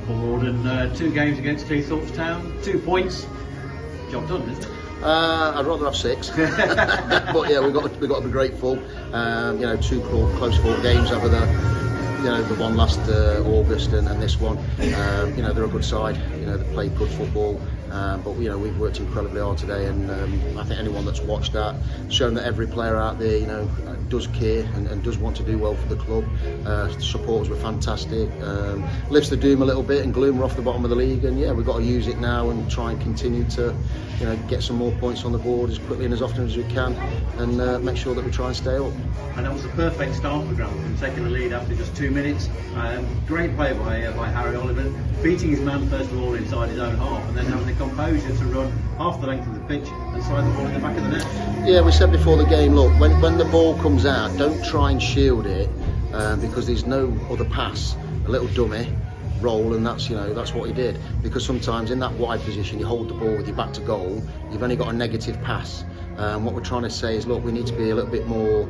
for Rawden. 2 games against Cleethorpes Town, 2 points. Job done, isn't it? I'd rather have 6, but yeah, we've got to be grateful. 2 close fought games over the one last August and this one. They're a good side. They play good football. But we've worked incredibly hard today, and I think anyone that's watched that, shown that every player out there, does care and does want to do well for the club. The supporters were fantastic. Lifts the doom a little bit, and gloom, we're off the bottom of the league, and yeah, we've got to use it now and try and continue to, get some more points on the board as quickly and as often as we can, and make sure that we try and stay up. And that was a perfect start for Grantham, taking the lead after just 2 minutes. Great play by Harry Oliver, beating his man first of all inside his own half, and then having the composure to run half the length of the pitch and slide the ball in the back of the net. Yeah, we said before the game, look, when the ball comes out, don't try and shield it, because there's no other pass. A little dummy roll, and that's what he did, because sometimes in that wide position you hold the ball with your back to goal, you've only got a negative pass. What we're trying to say is, look, we need to be a little bit more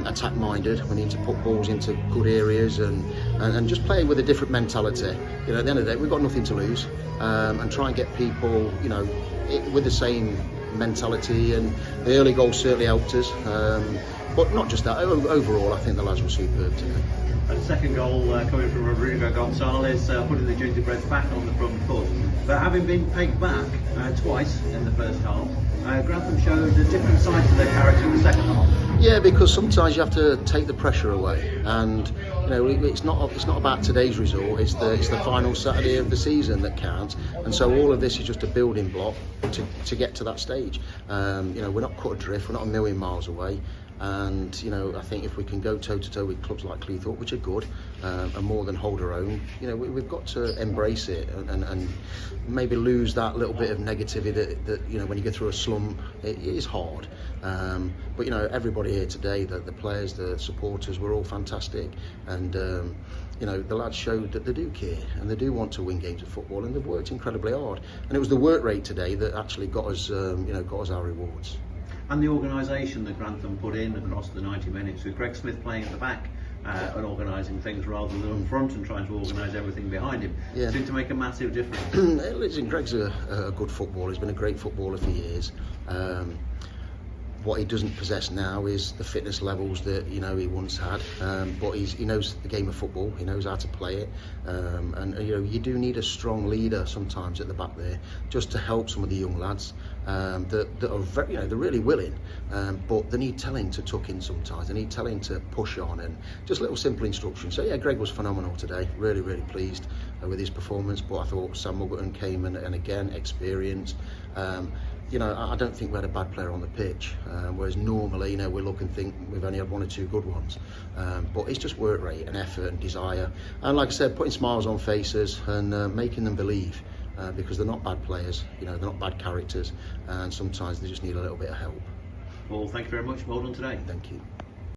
attack minded. We need to put balls into good areas and just play with a different mentality. At the end of the day, we've got nothing to lose, and try and get people with the same mentality, and the early goal certainly helped us, but not just that. Overall, I think the lads were superb today. And the second goal coming from Rodrigo Gonzalez, putting the gingerbread back on the front foot. But having been pegged back twice in the first half, Grantham showed a different side to their character in the second half. Yeah, because sometimes you have to take the pressure away, and it's not about today's result. It's the final Saturday of the season that counts, and so all of this is just a building block to get to that stage. We're not cut adrift. We're not a million miles away. And I think if we can go toe to toe with clubs like Cleethorpes, which are good, and more than hold our own, we've got to embrace it and maybe lose that little bit of negativity that when you go through a slump, it is hard. But everybody here today, the players, the supporters, were all fantastic, and the lads showed that they do care and they do want to win games of football, and they've worked incredibly hard. And it was the work rate today that actually got us our rewards. And the organisation that Grantham put in across the 90 minutes, with Greg Smith playing at the back and organising things rather than in front and trying to organise everything behind him, seemed to make a massive difference. Listen, Greg's a good footballer. He's been a great footballer for years. What he doesn't possess now is the fitness levels that he once had, but he knows the game of football. He knows how to play it, and you do need a strong leader sometimes at the back there, just to help some of the young lads that are very, they're really willing, but they need telling to tuck in sometimes. They need telling to push on, and just little simple instructions. So yeah, Greg was phenomenal today. Really pleased with his performance. But I thought Sam Mulgerton came and again, experience. I don't think we had a bad player on the pitch, whereas normally, we look and think we've only had 1 or 2 good ones. But it's just work rate and effort and desire. And like I said, putting smiles on faces and making them believe, because they're not bad players, they're not bad characters, and sometimes they just need a little bit of help. Well, thank you very much. Well done today. Thank you.